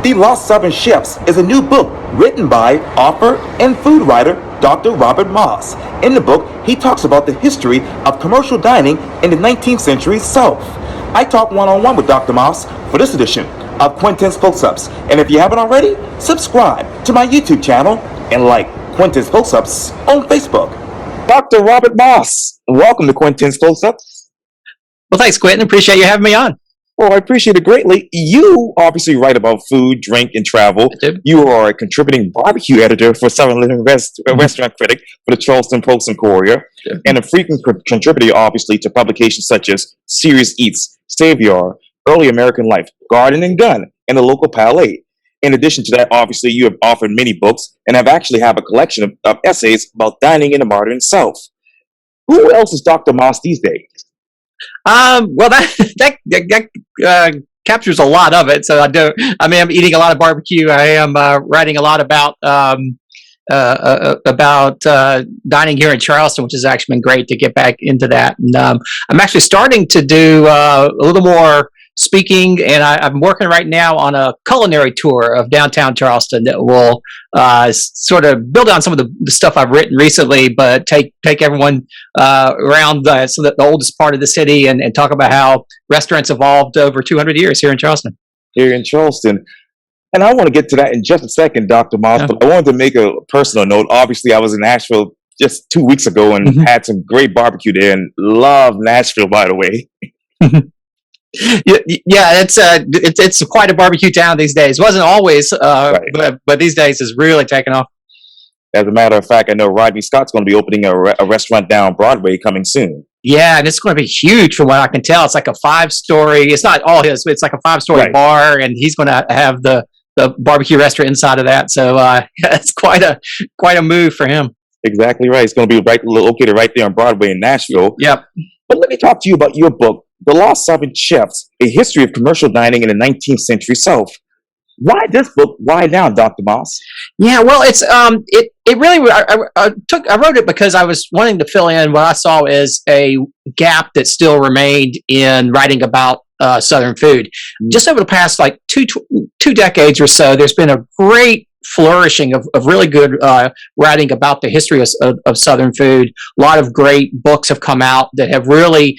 The Lost Southern Chefs is a new book written by author and food writer Dr. Robert Moss. In the book, he talks about the history of commercial dining in the 19th century South. I talk one-on-one with Dr. Moss for this edition of Quintin's Close-Ups. And if you haven't already, subscribe to my YouTube channel and like Quintin's Close-Ups on Facebook. Dr. Robert Moss, welcome to Quintin's Close-Ups. Well, thanks, Quintin. Appreciate you having me on. Well, I appreciate it greatly. You obviously write about food, drink, and travel. You are a contributing barbecue editor for Southern Living restaurant critic for the Charleston Post and Courier, and a frequent contributor, obviously, to publications such as Serious Eats, Savior, Early American Life, Garden and Gun, and the Local Palais. In addition to that, obviously, you have authored many books and have a collection of essays about dining in the modern South. Who else is Dr. Moss these days? Well, that captures a lot of it. So I'm eating a lot of barbecue. I am writing a lot about dining here in Charleston, which has actually been great to get back into that. And I'm actually starting to do a little more speaking, and I'm working right now on a culinary tour of downtown Charleston that will sort of build on some of the stuff I've written recently, but take everyone around the oldest part of the city and talk about how restaurants evolved over 200 years here in Charleston. Here in Charleston. And I want to get to that in just a second, Dr. Moss, but I wanted to make a personal note. Obviously, I was in Nashville just 2 weeks ago and had some great barbecue there, and love Nashville, by the way. Yeah, it's quite a barbecue town these days. It wasn't always, but these days it's really taken off. As a matter of fact, I know Rodney Scott's going to be opening a restaurant down Broadway coming soon. Yeah, and it's going to be huge from what I can tell. It's like a 5-story. It's not all his, but it's like a 5-story bar, and he's going to have the barbecue restaurant inside of that. So it's quite a move for him. Exactly right. It's going to be located right there on Broadway in Nashville. Yep. But let me talk to you about your book, The Lost Southern Chefs, A History of Commercial Dining in the 19th Century South. Why this book? Why now, Dr. Moss? Yeah, well, it's it really I wrote it because I was wanting to fill in what I saw as a gap that still remained in writing about Southern food. Just over the past like two decades or so, there's been a great flourishing of really good writing about the history of Southern food. A lot of great books have come out that have really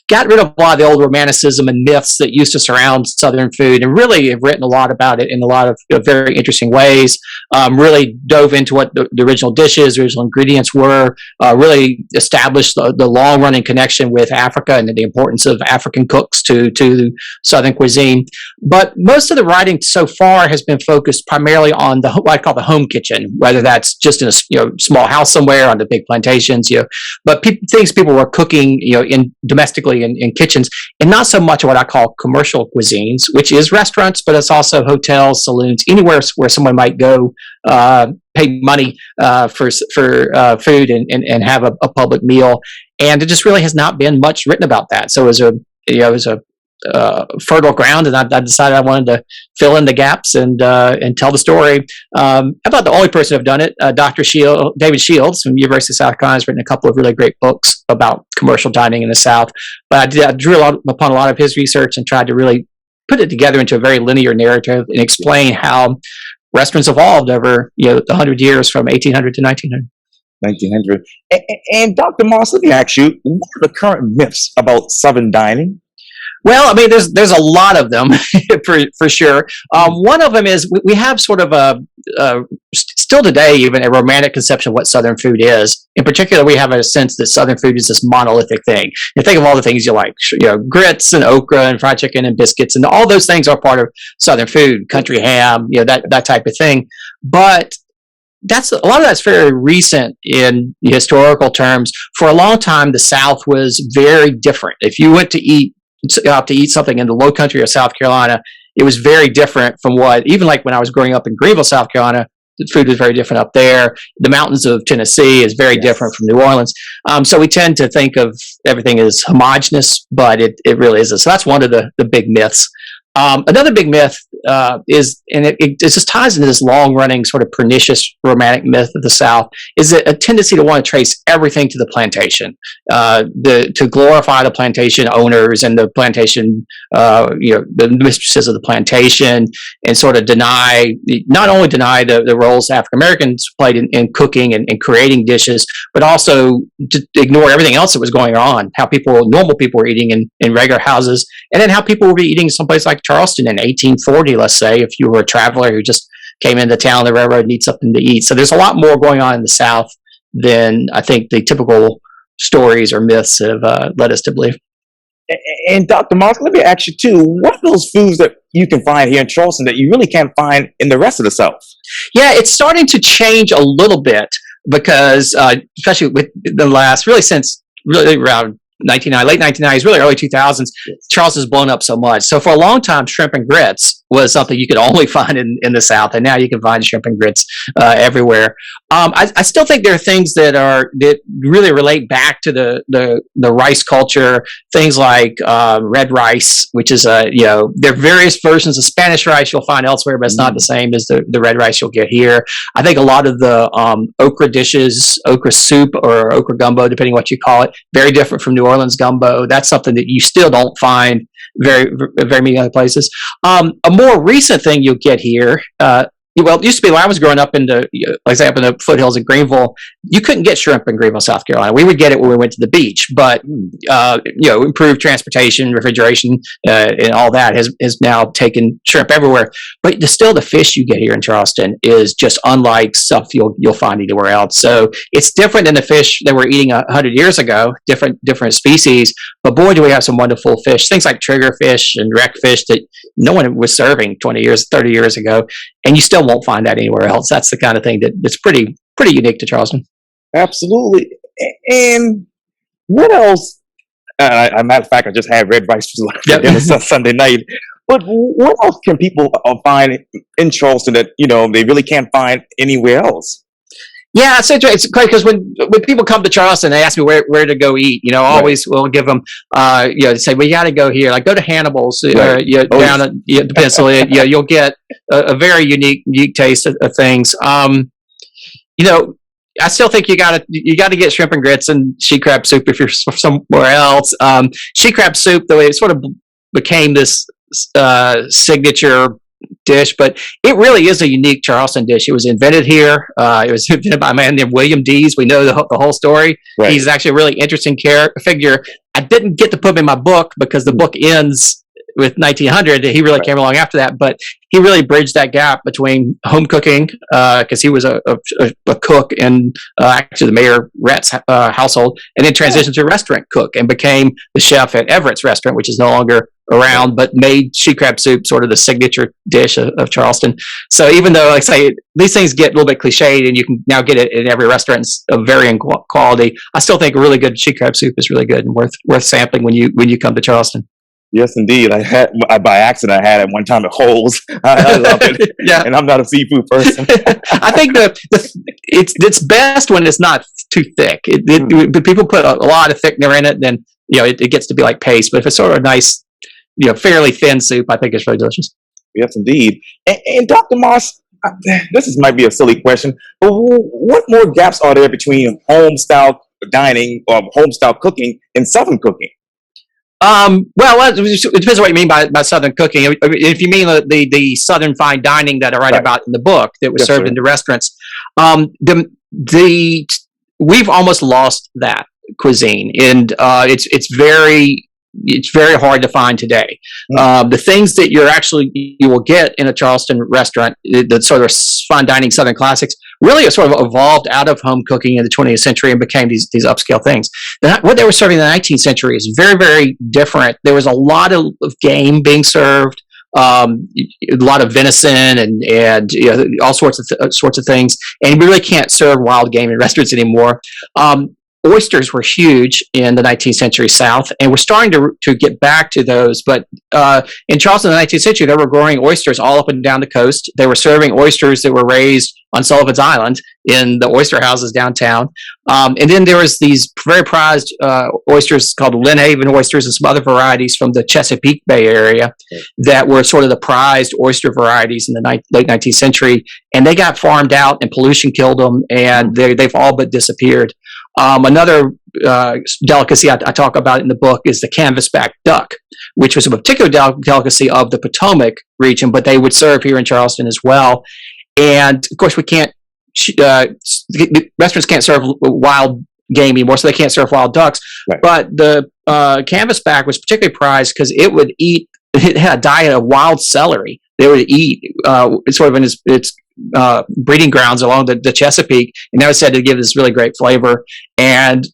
got rid of a lot of the old romanticism and myths that used to surround Southern food, and really have written a lot about it in a lot of very interesting ways. Really dove into what the original dishes, original ingredients were, really established the long-running connection with Africa and the importance of African cooks to Southern cuisine. But most of the writing so far has been focused primarily on what I call the home kitchen, whether that's just in a small house somewhere on the big plantations, but things people were cooking in domestically in kitchens, and not so much what I call commercial cuisines, which is restaurants, but it's also hotels, saloons, anywhere where someone might go pay money for food and have a public meal. And it just really has not been much written about that. So it was a fertile ground, and I decided I wanted to fill in the gaps and tell the story. I'm not the only person who've done it. David Shields from University of South Carolina has written a couple of really great books about commercial dining in the South. But I drew upon a lot of his research and tried to really put it together into a very linear narrative and explain how restaurants evolved over the 100 years from 1800 to 1900. 1900. And Dr. Moss, let me ask you, what are the current myths about Southern dining? Well, there's a lot of them for sure. One of them is we have sort of still today even a romantic conception of what Southern food is. In particular, we have a sense that Southern food is this monolithic thing. You think of all the things you like, grits and okra and fried chicken and biscuits, and all those things are part of Southern food. Country ham, that type of thing. But a lot of that's very recent in historical terms. For a long time, the South was very different. If you went to eat something in the Low Country of South Carolina, it was very different from even like when I was growing up in Greenville, South Carolina, the food was very different up there. The mountains of Tennessee is very different from New Orleans. So we tend to think of everything as homogenous, but it really isn't. So that's one of the big myths. Another big myth is, and it just ties into this long-running sort of pernicious romantic myth of the South, is a tendency to want to trace everything to the plantation, to glorify the plantation owners and the plantation, the mistresses of the plantation, and sort of not only deny the roles African Americans played in cooking and creating dishes, but also to ignore everything else that was going on, how normal people were eating in regular houses, and then how people would be eating someplace like Charleston in 1840, let's say, if you were a traveler who just came into town on the railroad and needed something to eat. So there's a lot more going on in the South than I think the typical stories or myths have led us to believe. And Dr. Moss, let me ask you too, what are those foods that you can find here in Charleston that you really can't find in the rest of the South? Yeah, it's starting to change a little bit because, especially with the last, really since really around late 1990s, really early 2000s, Charleston's blown up so much. So for a long time, shrimp and grits was something you could only find in the South, and now you can find shrimp and grits everywhere. I still think there are things that really relate back to the rice culture. Things like red rice, which is there are various versions of Spanish rice you'll find elsewhere, but it's not the same as the red rice you'll get here. I think a lot of the okra dishes, okra soup or okra gumbo, depending what you call it, very different from New Orleans gumbo. That's something that you still don't find very many other places. A more recent thing you'll get here, it used to be when I was growing up in like say up in the foothills of Greenville, you couldn't get shrimp in Greenville, South Carolina. We would get it when we went to the beach, but improved transportation, refrigeration, and all that has now taken shrimp everywhere. But still, the fish you get here in Charleston is just unlike stuff you'll find anywhere else. So it's different than the fish that we're eating 100 years ago. Different species, but boy, do we have some wonderful fish. Things like triggerfish and wreckfish that no one was serving 20 years, 30 years ago, and you still won't find that anywhere else. That's the kind of thing that's pretty unique to Charleston. Absolutely. And what else? Matter of fact, I just had red rice for dinner Sunday night. But what else can people find in Charleston that they really can't find anywhere else? Yeah, it's great because when people come to Charleston, they ask me where to go eat. Always we'll give them, say, well, you got to go here. Like, go to Hannibal's, down the peninsula. You'll get a very unique taste of things. I still think you got to get shrimp and grits and she crab soup if you're somewhere else. She crab soup, though, it sort of became this signature dish, but it really is a unique Charleston dish. It was invented here. It was invented by a man named William Dees. We know the whole story. Right. He's actually a really interesting figure. I didn't get to put him in my book because the book ends with 1900. He really came along after that, but he really bridged that gap between home cooking, because he was a cook in actually the Mayor Rhett's household, and then transitioned to a restaurant cook and became the chef at Everett's restaurant, which is no longer around, but made she crab soup sort of the signature dish of Charleston. So even though, like I say, these things get a little bit cliched and you can now get it in every restaurant of varying quality, I still think a really good she crab soup is really good and worth sampling when you come to Charleston. Yes, indeed. I by accident, I had it one time at Holes. I love it. Yeah. And I'm not a seafood person. I think it's best when it's not too thick. People put a lot of thickener in it, then it gets to be like paste. But if it's sort of a nice, fairly thin soup, I think it's really delicious. Yes, indeed. And Dr. Moss, this might be a silly question, but what more gaps are there between home style dining or home style cooking and Southern cooking? Well, it depends on what you mean by Southern cooking. If you mean the Southern fine dining that I write about in the book that was served in the restaurants, we've almost lost that cuisine, and it's very hard to find today. The things that you will get in a Charleston restaurant, the sort of fine dining Southern classics, really sort of evolved out of home cooking in the 20th century and became these upscale things. What they were serving in the 19th century is very, very different. There was a lot of game being served, a lot of venison and all sorts of things, and you really can't serve wild game in restaurants anymore. oysters were huge in the 19th century South, and we're starting to get back to those. But in Charleston in the 19th century, they were growing oysters all up and down the coast. They were serving oysters that were raised on Sullivan's Island in the oyster houses downtown. And then there was these very prized oysters called Lynn Haven oysters and some other varieties from the Chesapeake Bay area that were sort of the prized oyster varieties in the late 19th century. And they got farmed out and pollution killed them, and they've all but disappeared. Another delicacy I talk about in the book is the canvasback duck, which was a particular delicacy of the Potomac region, but they would serve here in Charleston as well. And of course, we can't, restaurants can't serve wild game anymore, so they can't serve wild ducks. Right. But the canvasback was particularly prized because it had a diet of wild celery. They would eat sort of in its breeding grounds along the Chesapeake, and that was said to give this really great flavor. And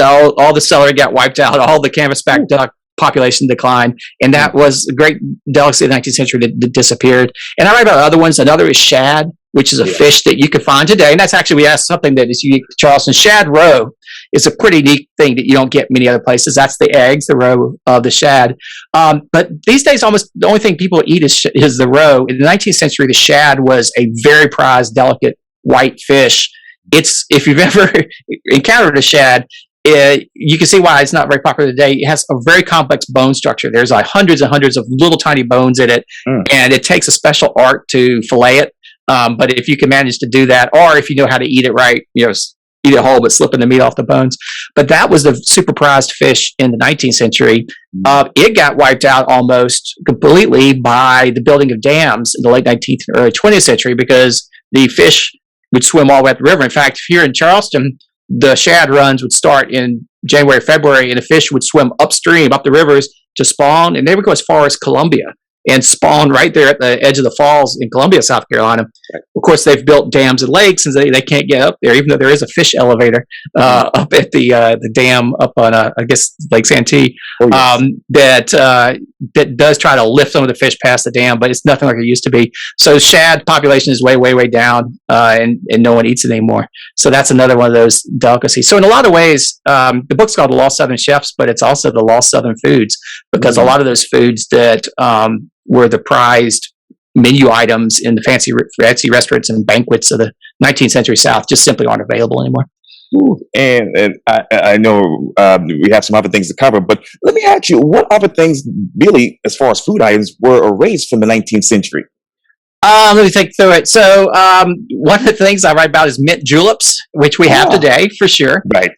all the celery got wiped out, all the canvasback duck population declined, and that was a great delicacy of the 19th century that disappeared. And I write about other ones. Another is shad, which is a fish that you can find today, and that's actually, we asked something that is unique to Charleston. Shad roe is a pretty neat thing that you don't get many other places. That's the eggs, the roe of the shad. But these days, almost the only thing people eat is the roe. In the 19th century, the shad was a very prized, delicate white fish. If you've ever encountered a shad, you can see why it's not very popular today. It has a very complex bone structure. There's like hundreds and hundreds of little tiny bones in it, and it takes a special art to fillet it. But if you can manage to do that, or if you know how to eat it right, eat it whole but slipping the meat off the bones. But that was the super prized fish in the 19th century. It got wiped out almost completely by the building of dams in the late 19th or early 20th century, because the fish would swim all the way up the river. In fact, here in Charleston, the shad runs would start in January, February, and the fish would swim upstream, up the rivers to spawn, and they would go as far as Columbia and spawn right there at the edge of the falls in Columbia, South Carolina. Right. Of course, they've built dams and lakes, and they can't get up there, even though there is a fish elevator up at the dam up on, I guess, Lake Santee, that does try to lift some of the fish past the dam, but it's nothing like it used to be. So shad population is way, way, way down, and no one eats it anymore. So that's another one of those delicacies. So in a lot of ways, the book's called The Lost Southern Chefs, but it's also the Lost Southern Foods, because a lot of those foods that were the prized menu items in the fancy restaurants and banquets of the 19th century South just simply aren't available anymore. Ooh, and I know we have some other things to cover, but let me ask you, what other things really, as far as food items, were erased from the 19th century? Let me think through it. So one of the things I write about is mint juleps, which we have today for sure. Right.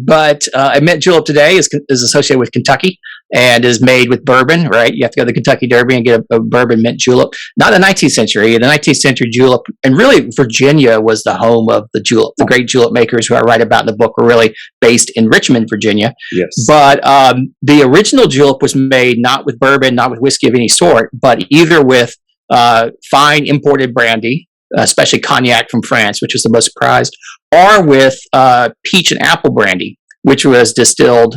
But a mint julep today is associated with Kentucky and is made with bourbon, right? You have to go to the Kentucky Derby and get a bourbon mint julep. Not in the 19th century. In the 19th century, julep, and really Virginia was the home of the julep. The great julep makers who I write about in the book were really based in Richmond, Virginia. Yes. But the original julep was made not with bourbon, not with whiskey of any sort, but either with fine imported brandy, especially cognac from France, which was the most prized, or with peach and apple brandy, which was distilled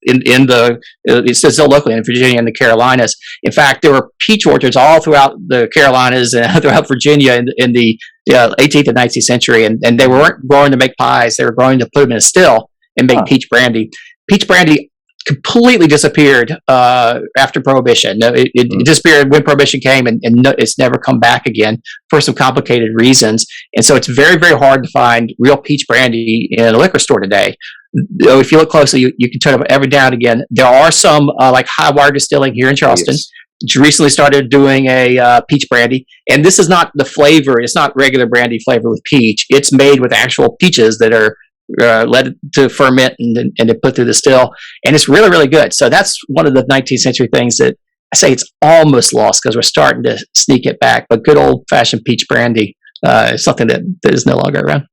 it's distilled locally in Virginia and the Carolinas. In fact, there were peach orchards all throughout the Carolinas and throughout Virginia in the 18th and 19th century, and they weren't growing to make pies; they were growing to put them in a still and make peach brandy. Peach brandy completely disappeared after Prohibition. It disappeared when Prohibition came, and it's never come back again for some complicated reasons. And so it's very, very hard to find real peach brandy in a liquor store today. If you look closely, you can turn it every now and again. There are some like High Wire Distilling here in Charleston. Yes. Which recently started doing a peach brandy, and this is not the flavor. It's not regular brandy flavor with peach. It's made with actual peaches that are let it to ferment and to put through the still, and it's really, really good. So that's one of the 19th century things that I say it's almost lost because we're starting to sneak it back. But good old fashioned peach brandy is something that is no longer around.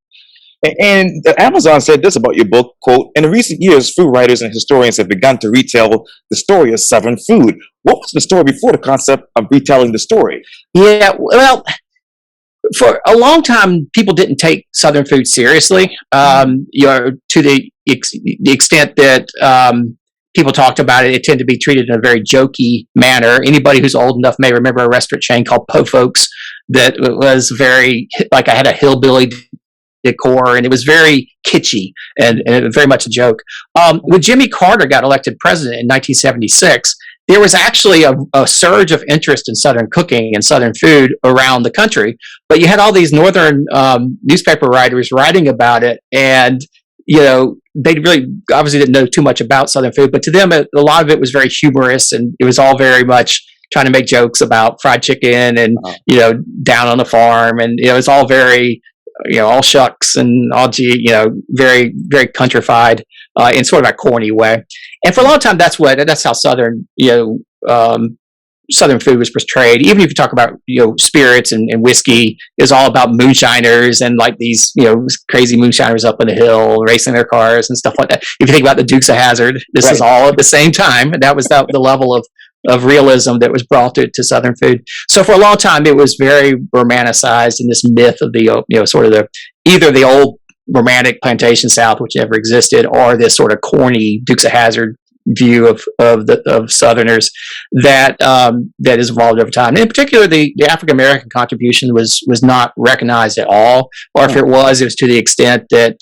And Amazon said this about your book, quote, "In recent years, food writers and historians have begun to retell the story of Southern food." What was the story before the concept of retelling the story? Yeah, well, for a long time, people didn't take Southern food seriously, to the extent that people talked about it. It tended to be treated in a very jokey manner. Anybody who's old enough may remember a restaurant chain called Po Folks that was very, like I had a hillbilly decor, and it was very kitschy and very much a joke. When Jimmy Carter got elected president in 1976, there was actually a surge of interest in Southern cooking and Southern food around the country. But you had all these Northern newspaper writers writing about it, and they really obviously didn't know too much about Southern food. But to them, a lot of it was very humorous, and it was all very much trying to make jokes about fried chicken and down on the farm, and it's all very all shucks and all very very countrified in sort of a corny way. And for a long time, that's how Southern Southern food was portrayed. Even if you talk about spirits and whiskey, it was all about moonshiners and like these crazy moonshiners up on the hill racing their cars and stuff like that. If you think about the Dukes of Hazzard, this is all at the same time. That was the level of realism that was brought to Southern food. So for a long time, it was very romanticized in this myth of the sort of either the old romantic plantation South, which never existed, or this sort of corny Dukes of Hazzard view of Southerners that has evolved over time. And in particular, the African American contribution was not recognized at all, or if it was to the extent that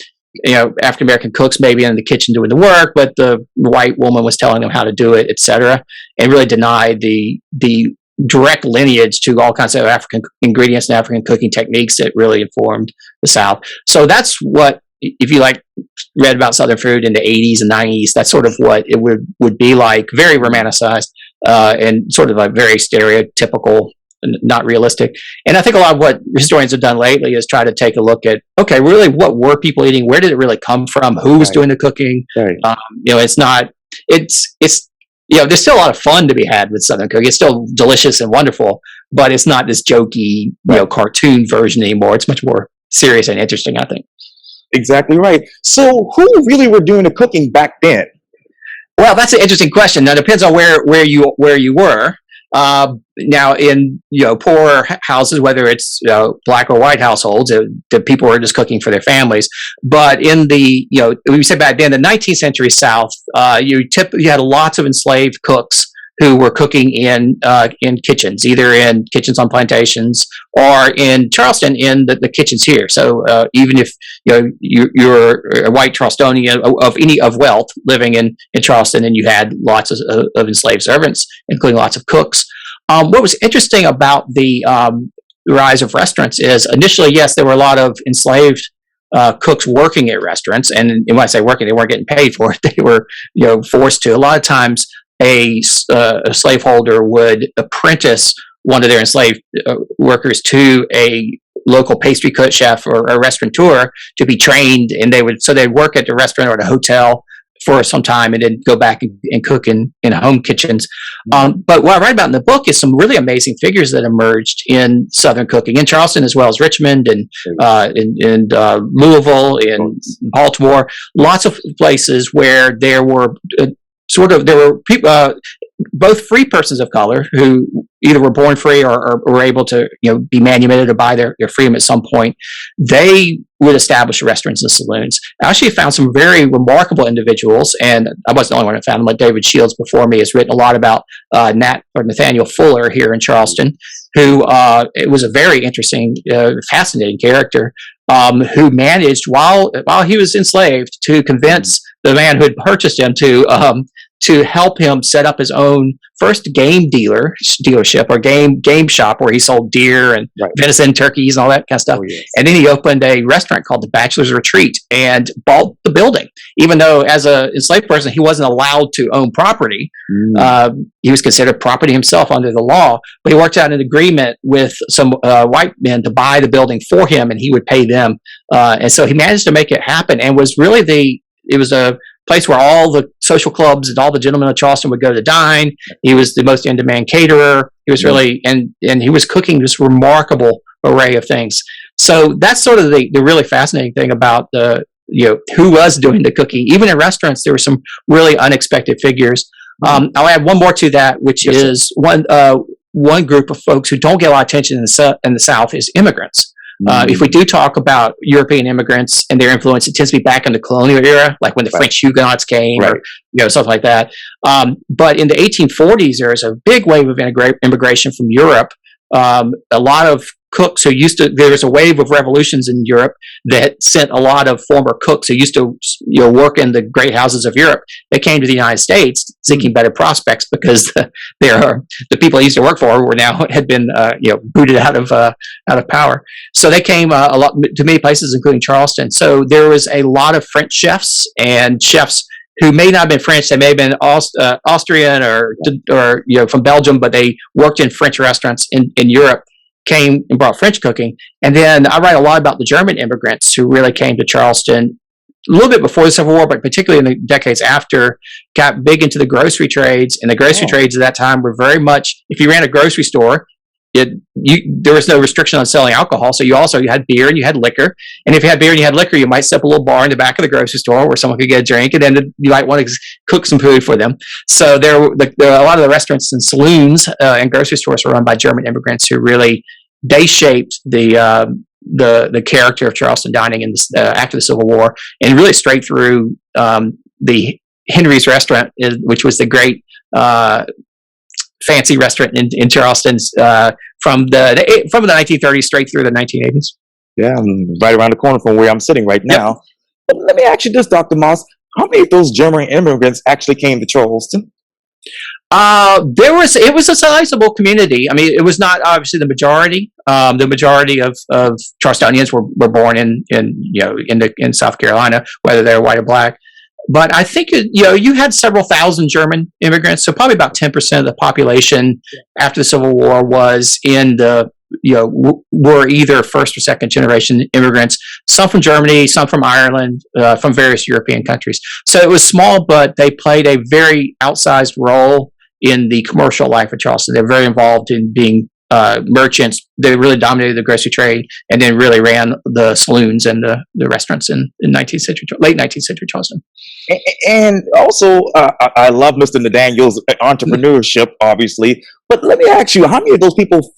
African American cooks may be in the kitchen doing the work, but the white woman was telling them how to do it, etc., and really denied the direct lineage to all kinds of African ingredients and African cooking techniques that really informed the South. So that's what, if you read about Southern food in the 80s and 90s, that's sort of what it would be like, very romanticized and sort of a very stereotypical, not realistic. And I think a lot of what historians have done lately is try to take a look at, okay, really, what were people eating? Where did it really come from? Who was doing the cooking? It's there's still a lot of fun to be had with Southern cooking. It's still delicious and wonderful, but it's not this jokey, cartoon version anymore. It's much more serious and interesting, I think. Exactly right. So who really were doing the cooking back then? Well, that's an interesting question. Now, it depends on where you were. Now, in poor houses, whether it's black or white households, the people were just cooking for their families. But in the when you say back then, the 19th century South, you had lots of enslaved cooks who were cooking in kitchens, either in kitchens on plantations or in Charleston in the kitchens here. So even if you're a white Charlestonian of wealth living in Charleston, and you had lots of enslaved servants, including lots of cooks. What was interesting about the rise of restaurants is initially, yes, there were a lot of enslaved cooks working at restaurants, and when I say working, they weren't getting paid for it; they were forced to. A lot of times, a slaveholder would apprentice one of their enslaved workers to a local pastry cook chef or a restaurateur to be trained, and they'd work at the restaurant or the hotel for some time and then go back and cook in home kitchens. But what I write about in the book is some really amazing figures that emerged in Southern cooking in Charleston as well as Richmond and Louisville and Baltimore. Lots of places where there were people, both free persons of color who either were born free or were able to be manumitted or buy their freedom at some point. They would establish restaurants and saloons. I actually found some very remarkable individuals, and I wasn't the only one that found them. Like David Shields before me has written a lot about Nathaniel Fuller here in Charleston, who it was a very interesting, fascinating character who managed while he was enslaved to convince the man who had purchased him to help him set up his own first game dealership or game shop where he sold deer and venison, turkeys, and all that kind of stuff. And then he opened a restaurant called the Bachelor's Retreat and bought the building, even though as a enslaved person he wasn't allowed to own property. He was considered property himself under the law, but he worked out an agreement with some white men to buy the building for him, and he would pay them. And so he managed to make it happen, and was really it was a place where all the social clubs and all the gentlemen of Charleston would go to dine. He was the most in-demand caterer. He was really, and he was cooking this remarkable array of things. So that's sort of the really fascinating thing about who was doing the cooking. Even in restaurants, there were some really unexpected figures. I'll add one more to that, which is one group of folks who don't get a lot of attention in the South is immigrants. If we do talk about European immigrants and their influence, it tends to be back in the colonial era, like when the French Huguenots came, or something like that. But in the 1840s, there was a big wave of immigration from Europe. A lot of cooks who used to, there was a wave of revolutions in Europe that sent a lot of former cooks who used to, work in the great houses of Europe. They came to the United States seeking better prospects because the people they used to work for were now had been, booted out of power. So they came a lot to many places, including Charleston. So there was a lot of French chefs and chefs who may not have been French. They may have been Austrian or from Belgium, but they worked in French restaurants in Europe, came and brought French cooking. And then I write a lot about the German immigrants who really came to Charleston a little bit before the Civil War, but particularly in the decades after, got big into the grocery trades. And the grocery trades at that time were very much, if you ran a grocery store, there was no restriction on selling alcohol. So you had beer and you had liquor. And if you had beer and you had liquor, you might set up a little bar in the back of the grocery store where someone could get a drink, and then you might want to cook some food for them. So there were a lot of the restaurants and saloons and grocery stores were run by German immigrants who really, they shaped the character of Charleston dining after the Civil War, and really straight through the Henry's restaurant, which was the great fancy restaurant in Charleston from the 1930s straight through the 1980s. Yeah, I'm right around the corner from where I'm sitting right now. Yep. But let me ask you this, Dr. Moss. How many of those German immigrants actually came to Charleston? It was a sizable community. I mean, it was not obviously the majority. The majority of Charlestonians were born in South Carolina, whether they're white or black. But I think, you had several thousand German immigrants. So probably about 10% of the population after the Civil War was were either first or second generation immigrants, some from Germany, some from Ireland, from various European countries. So it was small, but they played a very outsized role in the commercial life of Charleston. They're very involved in being merchants. They really dominated the grocery trade, and then really ran the saloons and the restaurants in late 19th century Charleston. And also, I love Mr. Nathaniel's entrepreneurship, obviously. But let me ask you, how many of those people,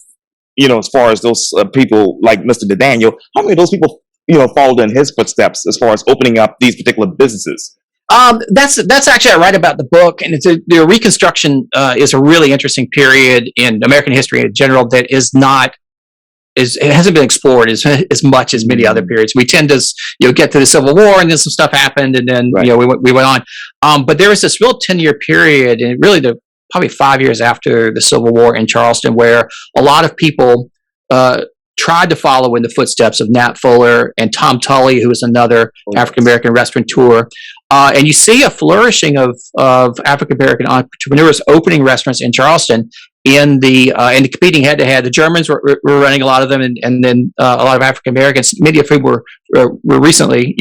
as far as those people like Mr. Nathaniel, how many of those people, followed in his footsteps as far as opening up these particular businesses? That's actually, I write about the book, and the Reconstruction is a really interesting period in American history in general that it hasn't been explored as much as many other periods. We tend to get to the Civil War, and then some stuff happened, and then we went on. But there was this real 10-year period, and really probably 5 years after the Civil War in Charleston, where a lot of people tried to follow in the footsteps of Nat Fuller and Tom Tully, who was another African-American restaurateur. And you see a flourishing of African-American entrepreneurs opening restaurants in Charleston and competing head-to-head. The Germans were running a lot of them, and then a lot of African-Americans, many of whom were recently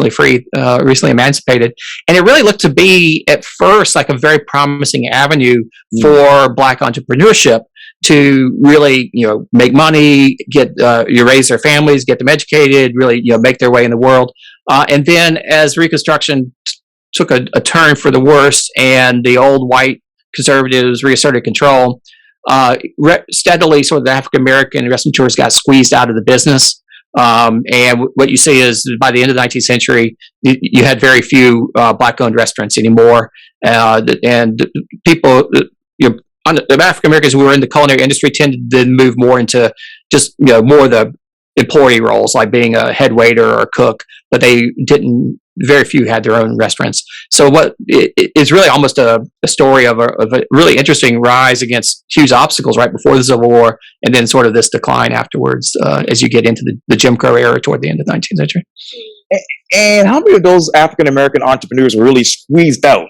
freed, recently emancipated. And it really looked to be, at first, like a very promising avenue for Black entrepreneurship to really, make money, raise their families, get them educated, really, make their way in the world. And then as Reconstruction took a turn for the worse, and the old white conservatives reasserted control, steadily sort of the African-American restaurateurs got squeezed out of the business. And what you see is by the end of the 19th century, you had very few Black-owned restaurants anymore. And people, the African Americans who were in the culinary industry tended to move more into just more of the employee roles, like being a head waiter or a cook, but very few had their own restaurants. So it's really almost a story of a really interesting rise against huge obstacles right before the Civil War, and then sort of this decline afterwards as you get into the Jim Crow era toward the end of the 19th century. And how many of those African American entrepreneurs were really squeezed out?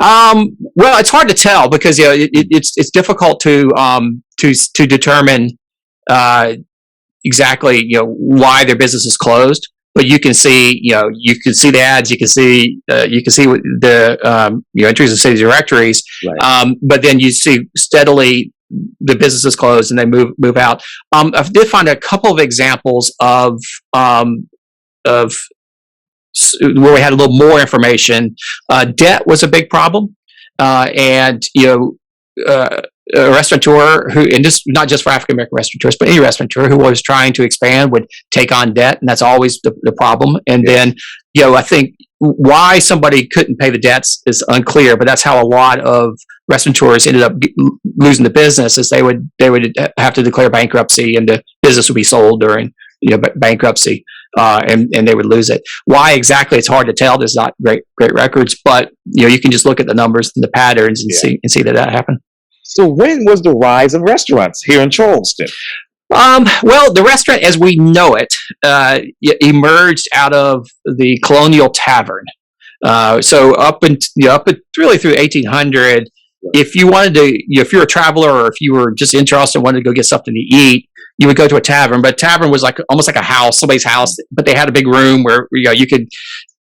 Well, it's hard to tell because it's difficult to determine exactly why their business is closed. But you can see the ads, you can see what the entries in city directories. Right. But then you see steadily the businesses close and they move out. I did find a couple of examples of where we had a little more information. Debt was a big problem, and a restaurateur who, and this not just for African American restaurateurs, but any restaurateur who was trying to expand would take on debt, and that's always the problem. And then, I think why somebody couldn't pay the debts is unclear, but that's how a lot of restaurateurs ended up losing the business, is they would have to declare bankruptcy, and the business would be sold during bankruptcy, and they would lose it. Why exactly? It's hard to tell. There's not great records, but you can just look at the numbers and the patterns and see that happened. So when was the rise of restaurants here in Charleston? Well, the restaurant as we know it emerged out of the colonial tavern. So up really through 1800, if you wanted to, if you're a traveler or if you were just in Charleston, wanted to go get something to eat, you would go to a tavern. But a tavern was almost like a house, somebody's house, but they had a big room where you could.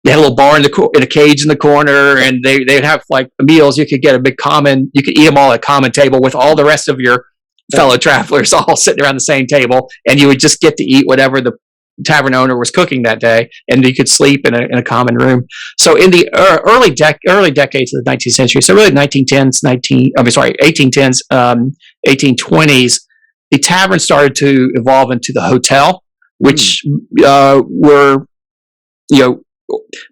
They had a little bar in a cage in the corner, and they'd have like meals. You could get you could eat them all at a common table with all the rest of your fellow travelers all sitting around the same table, and you would just get to eat whatever the tavern owner was cooking that day, and you could sleep in a common room. So in the early decades of the 19th century, so really 1810s, 1820s, the tavern started to evolve into the hotel, which were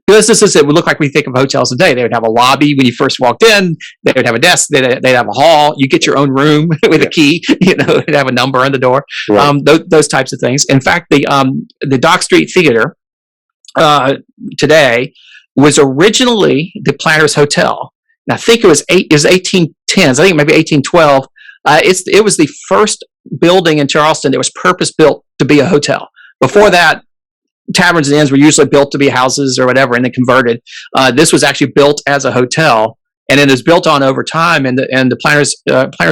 businesses that would look like we think of hotels today. They would have a lobby when you first walked in. They would have a desk. They'd have a hall. You get your own room with a key. It'd have a number on the door. Right. Those types of things. In fact, the Dock Street Theater today was originally the Planters Hotel. And I think it was 1810s. I think maybe 1812. It was the first building in Charleston that was purpose built to be a hotel. Before that, taverns and inns were usually built to be houses or whatever, and then converted. This was actually built as a hotel, and it was built on over time. And the Planters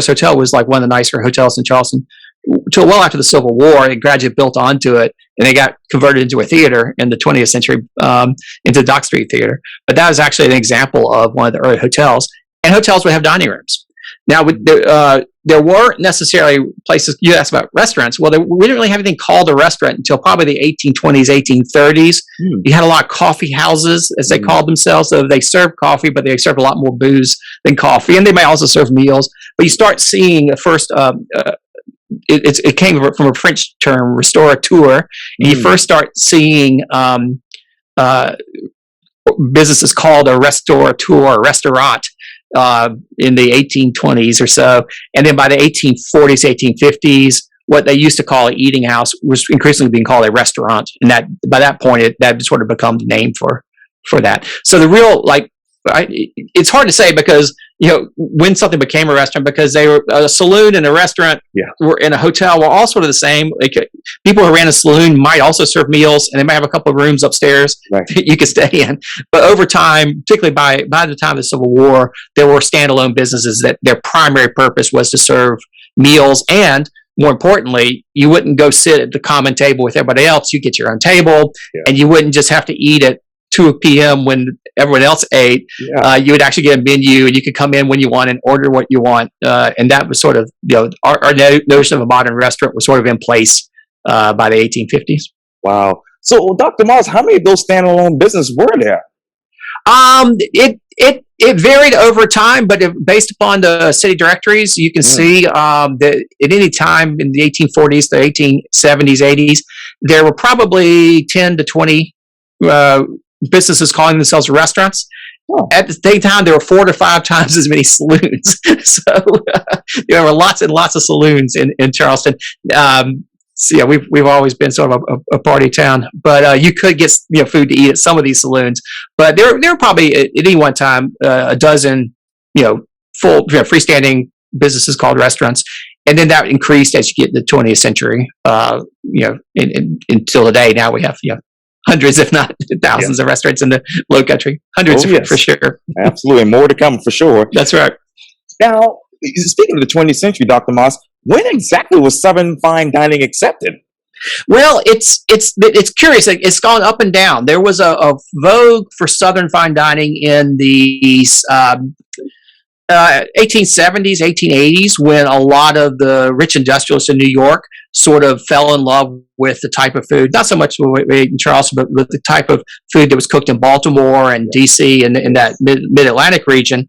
Hotel was like one of the nicer hotels in Charleston until well after the Civil War. It gradually built onto it, and they got converted into a theater in the 20th century, into Dock Street Theater. But that was actually an example of one of the early hotels. And hotels would have dining rooms. Now, there weren't necessarily places. You asked about restaurants. Well, we didn't really have anything called a restaurant until probably the 1820s, 1830s. You had a lot of coffee houses, as they called themselves. So they served coffee, but they served a lot more booze than coffee, and they may also serve meals. But you start seeing the first. It came from a French term, restaurateur, and you first start seeing businesses called a restaurateur or restaurant in the 1820s or so. And then by the 1840s, 1850s, what they used to call an eating house was increasingly being called a restaurant. And that by that point, that sort of become the name for that. So the real, it's hard to say because, when something became a restaurant, because they were a saloon and a restaurant were in a hotel were all sort of the same. Like people who ran a saloon might also serve meals, and they might have a couple of rooms upstairs that you could stay in. But over time, particularly by the time of the Civil War, there were standalone businesses that their primary purpose was to serve meals, and more importantly, you wouldn't go sit at the common table with everybody else. You get your own table, and you wouldn't just have to eat at 2 p.m. when everyone else ate. You would actually get a menu, and you could come in when you want and order what you want. And that was sort of, our notion of a modern restaurant was sort of in place by the 1850s. Wow. So, Dr. Moss, how many of those standalone businesses were there? It varied over time, but based upon the city directories, you can see that at any time in the 1840s, the 1870s, 80s, there were probably 10 to 20 businesses calling themselves restaurants. At the same time, there were 4 to 5 times as many saloons. So there were lots and lots of saloons in Charleston. So we've always been sort of a party town, but you could get food to eat at some of these saloons. But there were probably at any one time a dozen full freestanding businesses called restaurants, and then that increased as you get the 20th century. Until today, now we have hundreds, if not thousands, of restaurants in the Low Country. Hundreds for sure. Absolutely, more to come for sure. That's right. Now, speaking of the 20th century, Dr. Moss, when exactly was Southern fine dining accepted? Well, it's curious. It's gone up and down. There was a vogue for Southern fine dining in the 1870s, 1880s, when a lot of the rich industrialists in New York sort of fell in love with the type of food, not so much in Charleston, but with the type of food that was cooked in Baltimore and DC and in that mid-Atlantic region,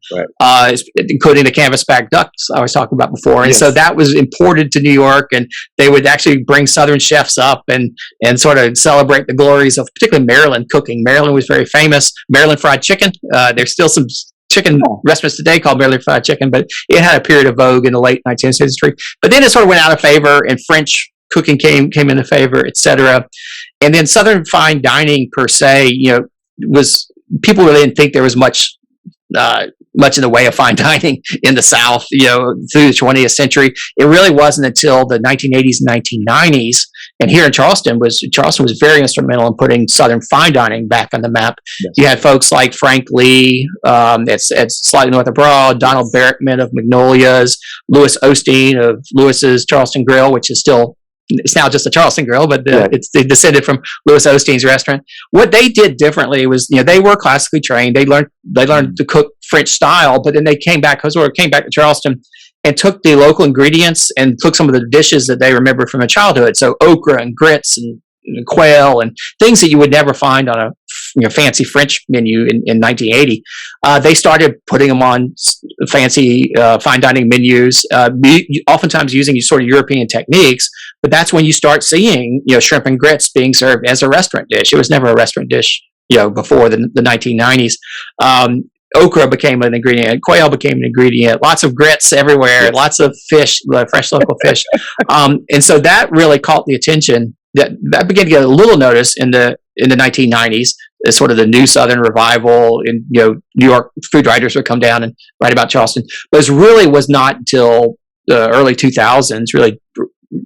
including the canvasback ducks I was talking about before. And so that was imported to New York, and they would actually bring Southern chefs up and sort of celebrate the glories of particularly Maryland cooking. Maryland was very famous. Maryland fried chicken. There's still some chicken restaurants today called merely fried chicken, but it had a period of vogue in the late 19th century. But then it sort of went out of favor, and French cooking came into favor, etc. And then Southern fine dining per se, was, people really didn't think there was much in the way of fine dining in the South, through the 20th century. It really wasn't until the 1980s and 1990s, and here in Charleston was very instrumental in putting Southern fine dining back on the map. Yes. You had folks like Frank Lee, at slightly north of Broad, Donald Barrettman of Magnolia's, Louis Osteen of Lewis's Charleston Grill, which is still, it's now just a Charleston Grill, but they descended from Louis Osteen's restaurant. What they did differently was, they were classically trained. They learned to cook French style, but then they came back to Charleston and took the local ingredients and took some of the dishes that they remember from their childhood. So okra and grits and quail and things that you would never find on a fancy French menu in 1980. They started putting them on fancy fine dining menus, oftentimes using sort of European techniques. But that's when you start seeing shrimp and grits being served as a restaurant dish. It was never a restaurant dish before the 1990s. Okra became an ingredient, quail became an ingredient, lots of grits everywhere, lots of fish, fresh local fish. And so that really caught the attention. That began to get a little notice in the 1990s as sort of the new Southern revival. And New York food writers would come down and write about Charleston. But it really was not until the early 2000s, really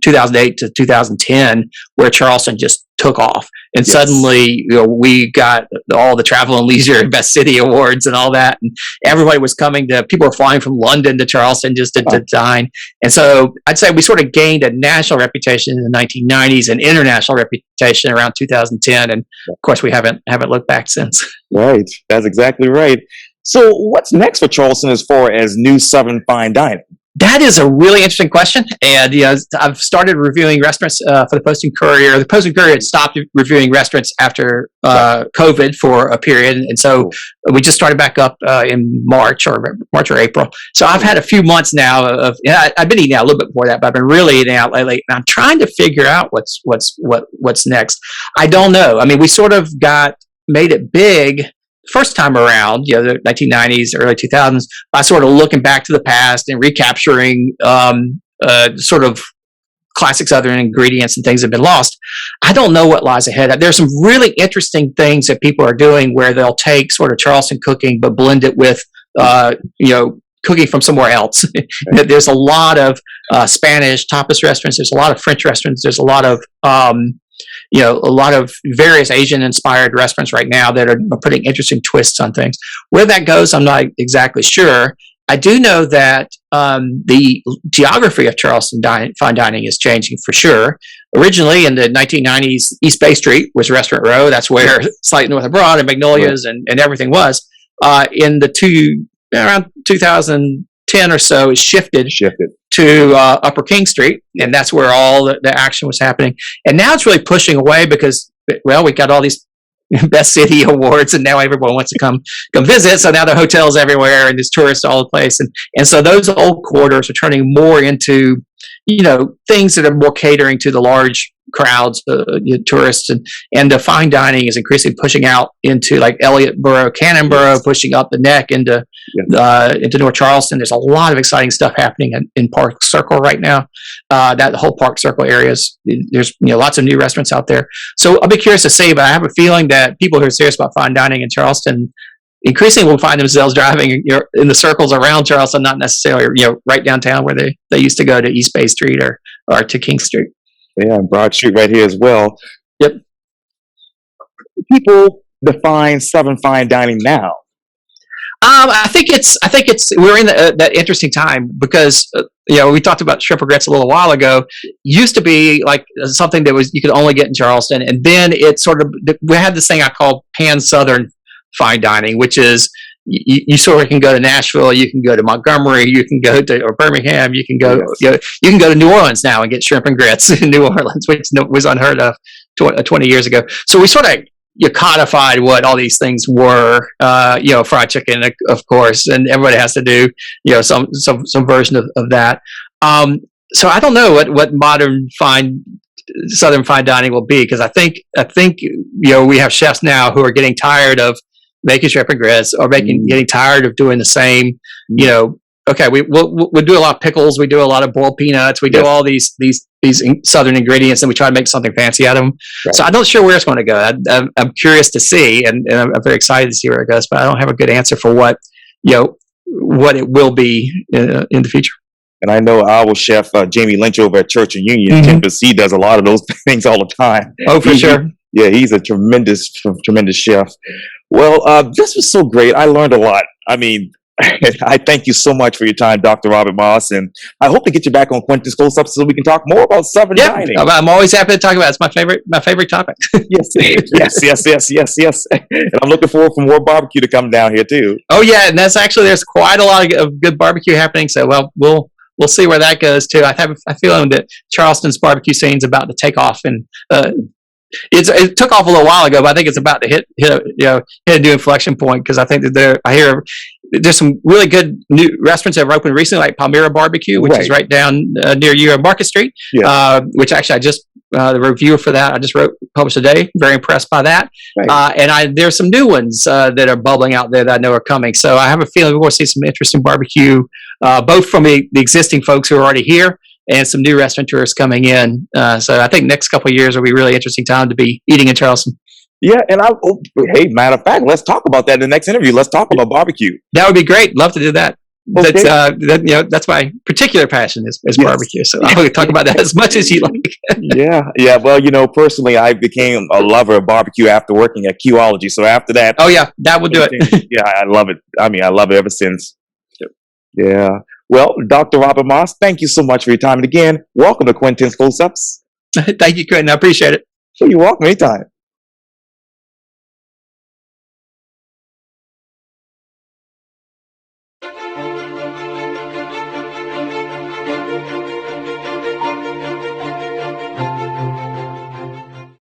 2008 to 2010, where Charleston just took off. And suddenly, we got all the Travel and Leisure and Best City Awards and all that. And everybody was people were flying from London to Charleston just to dine. And so I'd say we sort of gained a national reputation in the 1990s and international reputation around 2010. And of course, we haven't looked back since. Right. That's exactly right. So what's next for Charleston as far as new Southern fine dining? That is a really interesting question. And I've started reviewing restaurants for the Post and Courier. The Post and Courier had stopped reviewing restaurants after COVID for a period. And so we just started back up in March or April. So I've had a few months now I've been eating out a little bit before that, but I've been really eating out lately. And I'm trying to figure out what's next. I don't know. I mean, we sort of made it big first time around, the 1990s, early 2000s, by sort of looking back to the past and recapturing sort of classic Southern ingredients and things that have been lost. I don't know what lies ahead. There's some really interesting things that people are doing where they'll take sort of Charleston cooking, but blend it with, cooking from somewhere else. There's a lot of Spanish tapas restaurants. There's a lot of French restaurants. There's a lot of various Asian-inspired restaurants right now that are putting interesting twists on things. Where that goes, I'm not exactly sure. I do know that the geography of Charleston fine dining is changing for sure. Originally, in the 1990s, East Bay Street was Restaurant Row. That's where slightly north of Broad and Magnolia's and everything was. Around 2010 or so, it shifted to Upper King Street, and that's where all the action was happening. And now it's really pushing away because, we got all these Best City Awards, and now everyone wants to come visit. So now there are hotels everywhere, and there's tourists all the place, and so those old quarters are turning more into things that are more catering to the large crowds, tourists, and the fine dining is increasingly pushing out into like Elliottboro, Cannonboro, pushing up the neck into North Charleston. There's a lot of exciting stuff happening in Park Circle right now. That whole Park Circle areas, there's lots of new restaurants out there. So I'll be curious to see, but I have a feeling that people who are serious about fine dining in Charleston increasingly will find themselves driving in the circles around Charleston, not necessarily right downtown where they used to go to East Bay Street or to King Street. Yeah, and Broad Street right here as well. Yep. People define Southern fine dining now. I think we're in that interesting time because we talked about shrimp and grits a little while ago. Used to be like something that you could only get in Charleston, and then it sort of we had this thing I call pan Southern fine dining, which is you sort of can go to Nashville, you can go to Montgomery, you can go to Birmingham, you can go you can go to New Orleans now and get shrimp and grits in New Orleans, which was unheard of 20 years ago. So we sort of codified what all these things were, fried chicken, of course, and everybody has to do some version of that. So I don't know what modern Southern fine dining will be, because I think we have chefs now who are getting tired of making shrimp and grits, or getting tired of doing the same, okay, we'll do a lot of pickles, we do a lot of boiled peanuts, we do all these southern ingredients, and we try to make something fancy out of them. Right. So I'm not sure where it's going to go. I'm curious to see, and I'm very excited to see where it goes, but I don't have a good answer for what it will be in the future. And I know our chef, Jamie Lynch over at Church and Union Campus, he does a lot of those things all the time. Oh, for sure. Yeah, he's a tremendous chef. Well, this was so great. I learned a lot. I mean, I thank you so much for your time, Dr. Robert Moss, and I hope to get you back on Quintin's Close-Up so we can talk more about Southern dining. I'm always happy to talk about it. It's my favorite topic. Yes. And I'm looking forward for more barbecue to come down here too. Oh yeah, and there's quite a lot of good barbecue happening. So we'll see where that goes too. I have a feeling that Charleston's barbecue scene's about to take off, and it took off a little while ago, but I think it's about to hit a new inflection point, because I think that I hear there's some really good new restaurants that have opened recently, like Palmyra Barbecue, which is right down near you on Market Street. Yeah. Which actually I just the review for that I just published today. Very impressed by that. Right. And there's some new ones that are bubbling out there that I know are coming. So I have a feeling we're going to see some interesting barbecue, both from the existing folks who are already here and some new restaurateurs coming in. So I think next couple of years will be a really interesting time to be eating in Charleston. Yeah, and hey, matter of fact, let's talk about that in the next interview. Let's talk about barbecue. That would be great. Love to do that. Okay. That's my particular passion is barbecue. So I'll talk about that as much as you like. Yeah. Well, personally, I became a lover of barbecue after working at Qology. So after that, oh yeah, that would do it. Yeah, I love it. I mean, I love it ever since. Yeah. Well, Dr. Robert Moss, thank you so much for your time, and again, welcome to Quintin's Close-Ups. Thank you, Quintin. I appreciate it. So you're welcome anytime.